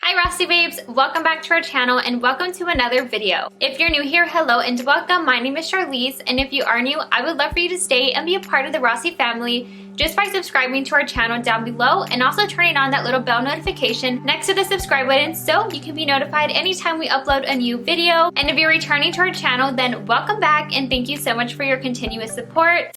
Hi Rossi babes, welcome back to our channel and welcome to another video. If you're new here, hello and welcome. My name is Charlize, and if you are new, I would love for you to stay and be a part of the Rossi family just by subscribing to our channel down below and also turning on that little bell notification next to the subscribe button so you can be notified anytime we upload a new video. And if you're returning to our channel, then welcome back and thank you so much for your continuous support.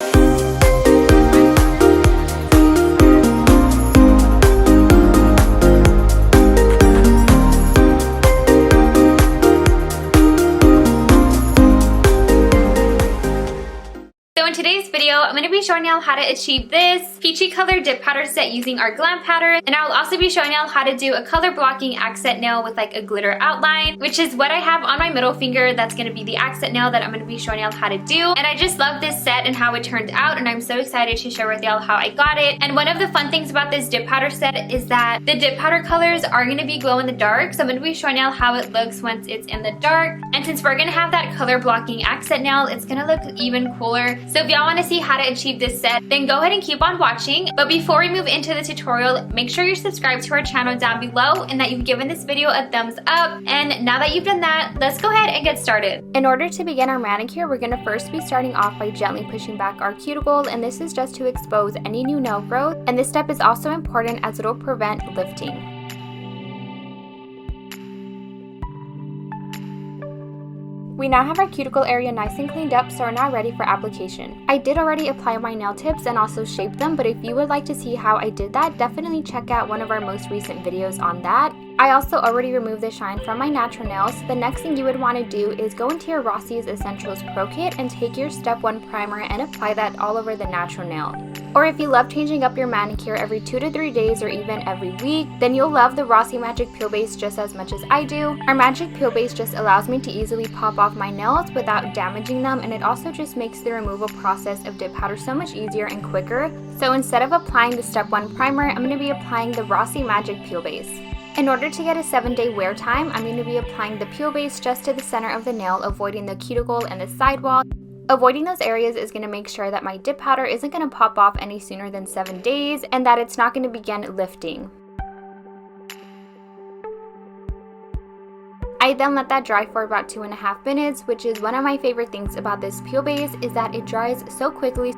In today's video, I'm going to be showing y'all how to achieve this peachy color dip powder set using our glam powder, and I will also be showing y'all how to do a color blocking accent nail with like a glitter outline, which is what I have on my middle finger. That's going to be the accent nail that I'm going to be showing y'all how to do. And I just love this set and how it turned out, and I'm so excited to share with y'all how I got it. And one of the fun things about this dip powder set is that the dip powder colors are going to be glow in the dark, so I'm going to be showing y'all how it looks once it's in the dark. And since we're going to have that color blocking accent nail, it's going to look even cooler. So if y'all want to see how to achieve this set, then go ahead and keep on watching. But before we move into the tutorial, make sure you're subscribed to our channel down below and that you've given this video a thumbs up. And now that you've done that, let's go ahead and get started. In order to begin our manicure, we're going to first be starting off by gently pushing back our cuticle, and this is just to expose any new nail growth. And this step is also important as it'll prevent lifting. We now have our cuticle area nice and cleaned up, so we're now ready for application. I did already apply my nail tips and also shape them, but if you would like to see how I did that, definitely check out one of our most recent videos on that. I also already removed the shine from my natural nails. The next thing you would want to do is go into your Rossi's Essentials Pro Kit and take your Step 1 primer and apply that all over the natural nail. Or if you love changing up your manicure every 2 to 3 days or even every week, then you'll love the Rossi Magic Peel Base just as much as I do. Our Magic Peel Base just allows me to easily pop off my nails without damaging them, and it also just makes the removal process of dip powder so much easier and quicker. So instead of applying the Step 1 primer, I'm going to be applying the Rossi Magic Peel Base. In order to get a 7-day wear time, I'm going to be applying the peel base just to the center of the nail, avoiding the cuticle and the sidewall. Avoiding those areas is going to make sure that my dip powder isn't going to pop off any sooner than 7 days and that it's not going to begin lifting. I then let that dry for about 2.5 minutes, which is one of my favorite things about this peel base is that it dries so quickly.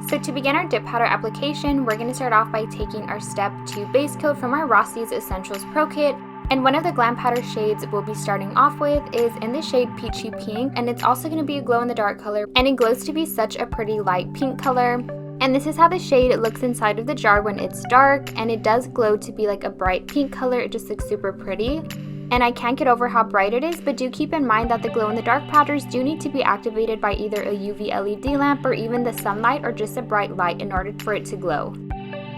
So to begin our dip powder application, we're going to start off by taking our Step 2 base coat from our Rossi's Essentials Pro Kit. And one of the glam powder shades we'll be starting off with is in the shade Peachy Pink, and it's also going to be a glow in the dark color, and it glows to be such a pretty light pink color. And this is how the shade looks inside of the jar when it's dark, and it does glow to be like a bright pink color. It just looks super pretty. And I can't get over how bright it is, but do keep in mind that the glow-in-the-dark powders do need to be activated by either a UV LED lamp or even the sunlight or just a bright light in order for it to glow.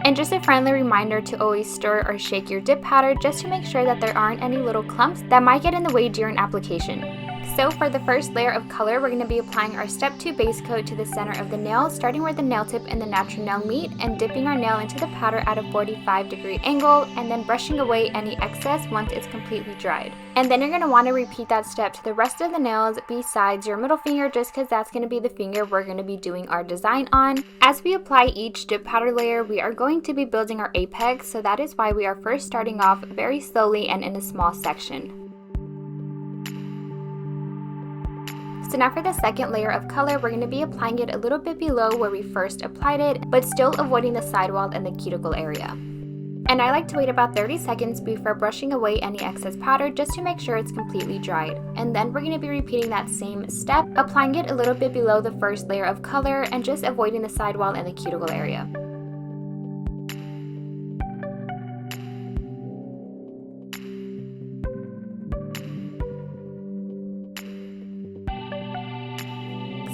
And just a friendly reminder to always stir or shake your dip powder just to make sure that there aren't any little clumps that might get in the way during application. So for the first layer of color, we're going to be applying our Step 2 base coat to the center of the nail, starting where the nail tip and the natural nail meet, and dipping our nail into the powder at a 45-degree angle, and then brushing away any excess once it's completely dried. And then you're going to want to repeat that step to the rest of the nails besides your middle finger, just because that's going to be the finger we're going to be doing our design on. As we apply each dip powder layer, we are going to be building our apex, so that is why we are first starting off very slowly and in a small section. So now for the second layer of color, we're going to be applying it a little bit below where we first applied it, but still avoiding the sidewall and the cuticle area. And I like to wait about 30 seconds before brushing away any excess powder just to make sure it's completely dried. And then we're going to be repeating that same step, applying it a little bit below the first layer of color and just avoiding the sidewall and the cuticle area.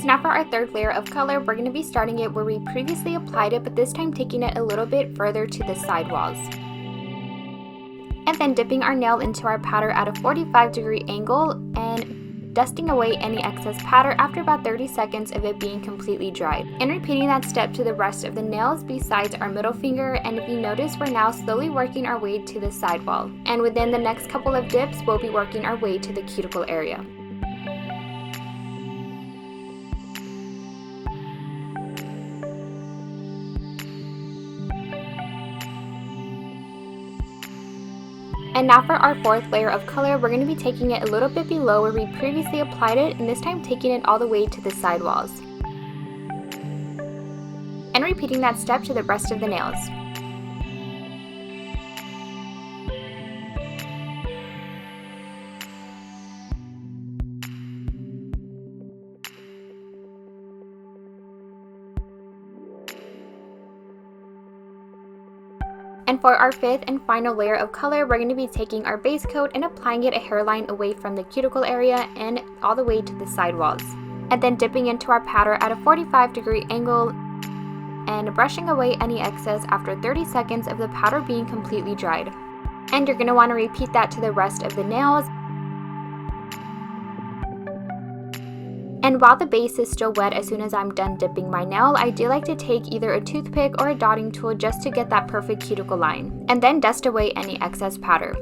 Now for our third layer of color, we're going to be starting it where we previously applied it, but this time taking it a little bit further to the sidewalls. And then dipping our nail into our powder at a 45-degree angle and dusting away any excess powder after about 30 seconds of it being completely dried. And repeating that step to the rest of the nails besides our middle finger, and if you notice, we're now slowly working our way to the sidewall. And within the next couple of dips, we'll be working our way to the cuticle area. And now for our fourth layer of color, we're going to be taking it a little bit below where we previously applied it, and this time taking it all the way to the sidewalls. And repeating that step to the rest of the nails. And for our fifth and final layer of color, we're going to be taking our base coat and applying it a hairline away from the cuticle area and all the way to the sidewalls. And then dipping into our powder at a 45-degree angle and brushing away any excess after 30 seconds of the powder being completely dried. And you're going to want to repeat that to the rest of the nails. And while the base is still wet as soon as I'm done dipping my nail, I do like to take either a toothpick or a dotting tool just to get that perfect cuticle line, and then dust away any excess powder.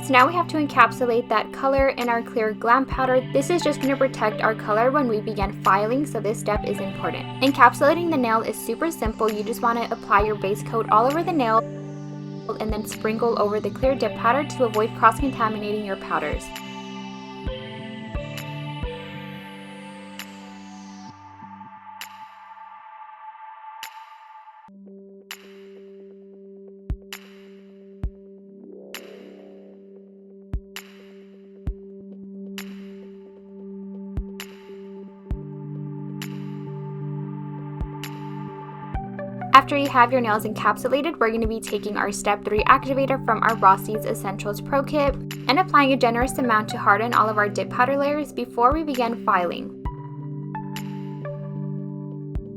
So now we have to encapsulate that color in our clear glam powder. This is just going to protect our color when we begin filing, so this step is important. Encapsulating the nail is super simple. You just want to apply your base coat all over the nail and then sprinkle over the clear dip powder to avoid cross-contaminating your powders. After you have your nails encapsulated, we're going to be taking our Step 3 activator from our Raw Seeds Essentials Pro Kit and applying a generous amount to harden all of our dip powder layers before we begin filing.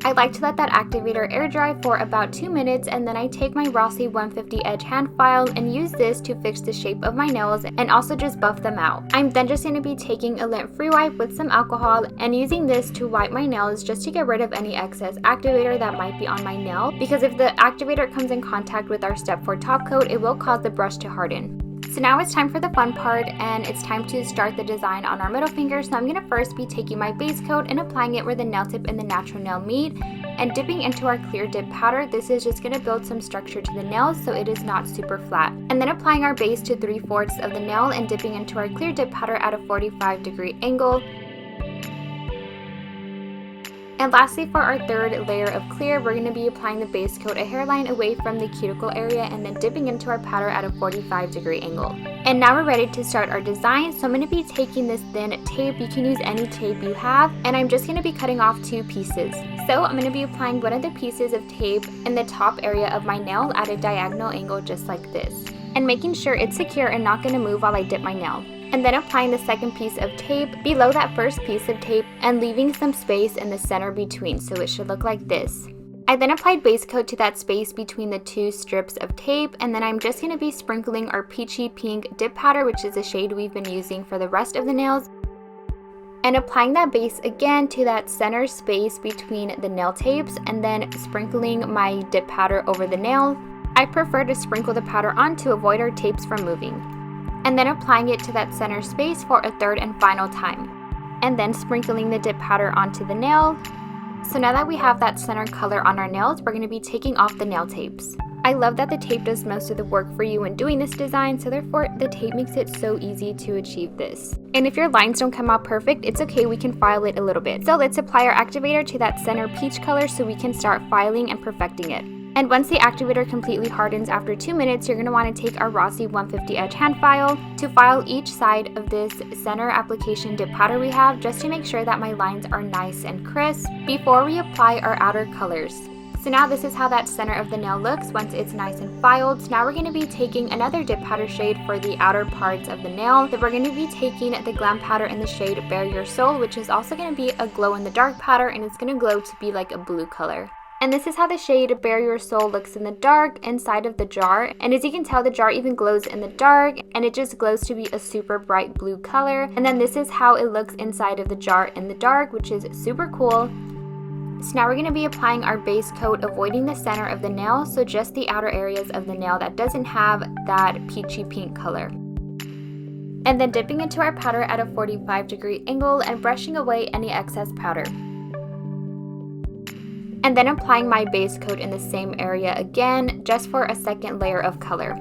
I like to let that activator air dry for about 2 minutes, and then I take my Rossi 150 edge hand file and use this to fix the shape of my nails and also just buff them out. I'm then just going to be taking a lint-free wipe with some alcohol and using this to wipe my nails just to get rid of any excess activator that might be on my nail, because if the activator comes in contact with our Step 4 top coat, it will cause the brush to harden. So now it's time for the fun part, and it's time to start the design on our middle finger. So I'm going to first be taking my base coat and applying it where the nail tip and the natural nail meet and dipping into our clear dip powder. This is just going to build some structure to the nails so it is not super flat. And then applying our base to 3/4 of the nail and dipping into our clear dip powder at a 45-degree angle. And lastly, for our third layer of clear, we're going to be applying the base coat a hairline away from the cuticle area and then dipping into our powder at a 45-degree angle. And now we're ready to start our design. So I'm going to be taking this thin tape. You can use any tape you have, and I'm just going to be cutting off 2 pieces. So I'm going to be applying one of the pieces of tape in the top area of my nail at a diagonal angle just like this, and making sure it's secure and not going to move while I dip my nail. And then applying the second piece of tape below that first piece of tape and leaving some space in the center between, so it should look like this. I then applied base coat to that space between the 2 strips of tape, and then I'm just going to be sprinkling our peachy pink dip powder, which is the shade we've been using for the rest of the nails, and applying that base again to that center space between the nail tapes, and then sprinkling my dip powder over the nail. I prefer to sprinkle the powder on to avoid our tapes from moving. And then applying it to that center space for a third and final time, and then sprinkling the dip powder onto the nail. So now that we have that center color on our nails, we're going to be taking off the nail tapes. I love that the tape does most of the work for you when doing this design, so therefore the tape makes it so easy to achieve this. And if your lines don't come out perfect, it's okay, we can file it a little bit. So let's apply our activator to that center peach color so we can start filing and perfecting it. And once the activator completely hardens after 2 minutes, you're going to want to take our Rossi 150 edge hand file to file each side of this center application dip powder we have, just to make sure that my lines are nice and crisp before we apply our outer colors. So now this is how that center of the nail looks once it's nice and filed. So now we're going to be taking another dip powder shade for the outer parts of the nail. Then we're going to be taking the glam powder in the shade Bare Your Soul, which is also going to be a glow in the dark powder, and it's going to glow to be like a blue color. And this is how the shade Bare Your Soul looks in the dark inside of the jar. And as you can tell, the jar even glows in the dark, and it just glows to be a super bright blue color. And then this is how it looks inside of the jar in the dark, which is super cool. So now we're going to be applying our base coat, avoiding the center of the nail, so just the outer areas of the nail that doesn't have that peachy pink color. and then dipping into our powder at a 45-degree angle and brushing away any excess powder. And then applying my base coat in the same area again, just for a second layer of color.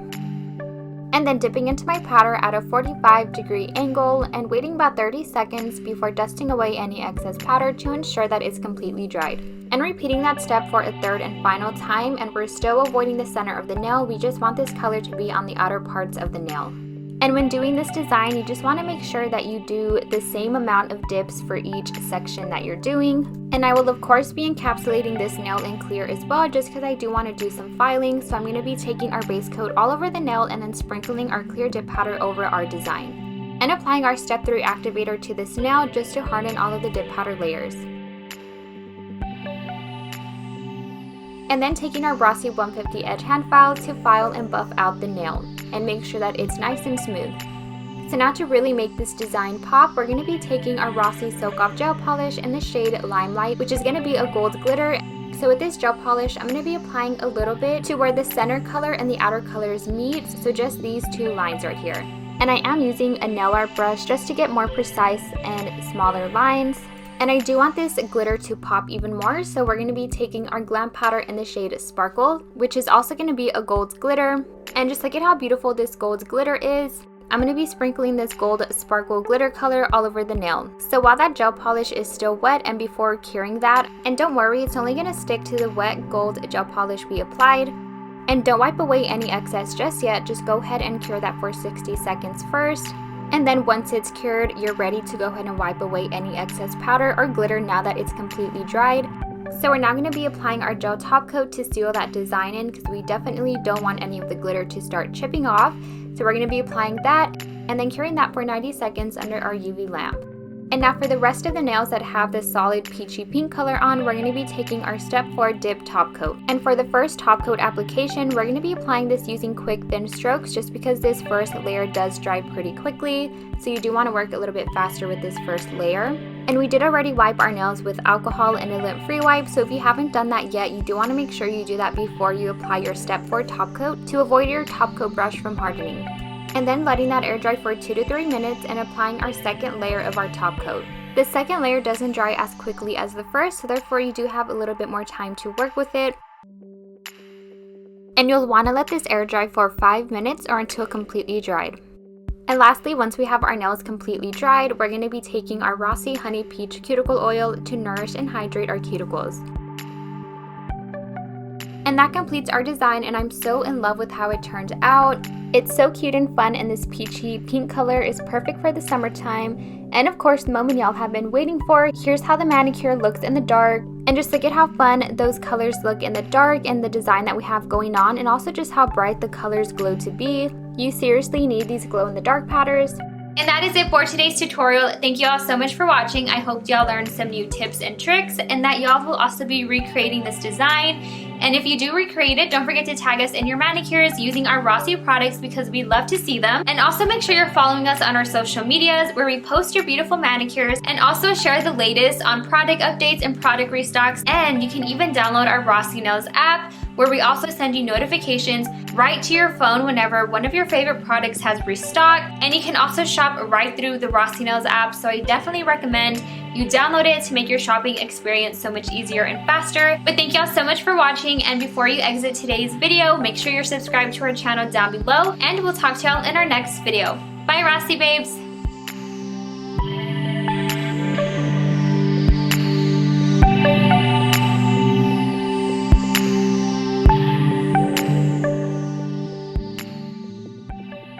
And then dipping into my powder at a 45-degree angle and waiting about 30 seconds before dusting away any excess powder to ensure that it's completely dried. And repeating that step for a third and final time, and we're still avoiding the center of the nail. We just want this color to be on the outer parts of the nail. And when doing this design, you just want to make sure that you do the same amount of dips for each section that you're doing. And I will of course be encapsulating this nail in clear as well, just because I do want to do some filing. So I'm going to be taking our base coat all over the nail and then sprinkling our clear dip powder over our design. And applying our step 3 activator to this nail just to harden all of the dip powder layers. And then taking our Rossi 150 edge hand file to file and buff out the nail and make sure that it's nice and smooth. So now to really make this design pop, we're going to be taking our Rossi Silk Off Gel Polish in the shade Limelight, which is going to be a gold glitter. So with this gel polish, I'm going to be applying a little bit to where the center color and the outer colors meet, so just these two lines right here. And I am using a nail art brush just to get more precise and smaller lines. And I do want this glitter to pop even more, so we're going to be taking our Glam powder in the shade Sparkle, which is also going to be a gold glitter. And just look at how beautiful this gold glitter is. I'm going to be sprinkling this gold sparkle glitter color all over the nail. So while that gel polish is still wet and before curing that, and don't worry, it's only going to stick to the wet gold gel polish we applied. And don't wipe away any excess just yet, just go ahead and cure that for 60 seconds first. And then once it's cured, you're ready to go ahead and wipe away any excess powder or glitter now that it's completely dried. So we're now going to be applying our gel top coat to seal that design in, because we definitely don't want any of the glitter to start chipping off. So we're going to be applying that and then curing that for 90 seconds under our UV lamp. And now for the rest of the nails that have this solid peachy pink color on, we're going to be taking our step 4 dip top coat. And for the first top coat application, we're going to be applying this using quick thin strokes, just because this first layer does dry pretty quickly. So you do want to work a little bit faster with this first layer. And we did already wipe our nails with alcohol and a lint-free wipe, so if you haven't done that yet, you do want to make sure you do that before you apply your step 4 top coat to avoid your top coat brush from hardening. And then letting that air dry for 2 to 3 minutes and applying our second layer of our top coat. The second layer doesn't dry as quickly as the first, so therefore you do have a little bit more time to work with it. And you'll want to let this air dry for 5 minutes or until completely dried. And lastly, once we have our nails completely dried, we're going to be taking our Rossi Honey Peach Cuticle Oil to nourish and hydrate our cuticles. And that completes our design, and I'm so in love with how it turned out. It's so cute and fun, and this peachy pink color is perfect for the summertime. And of course, the moment y'all have been waiting for. Here's how the manicure looks in the dark. And just look at how fun those colors look in the dark and the design that we have going on, and also just how bright the colors glow to be. You seriously need these glow in the dark powders. And that is it for today's tutorial. Thank you all so much for watching. I hope y'all learned some new tips and tricks, and that y'all will also be recreating this design. And if you do recreate it, don't forget to tag us in your manicures using our Rossi products, because we love to see them. And also make sure you're following us on our social medias, where we post your beautiful manicures and also share the latest on product updates and product restocks. And you can even download our Rossi Nails app, where we also send you notifications right to your phone whenever one of your favorite products has restocked. And you can also shop right through the Rossi Nails app, so I definitely recommend you download it to make your shopping experience so much easier and faster. But thank y'all so much for watching, and before you exit today's video, make sure you're subscribed to our channel down below, and we'll talk to y'all in our next video. Bye, Rossi babes!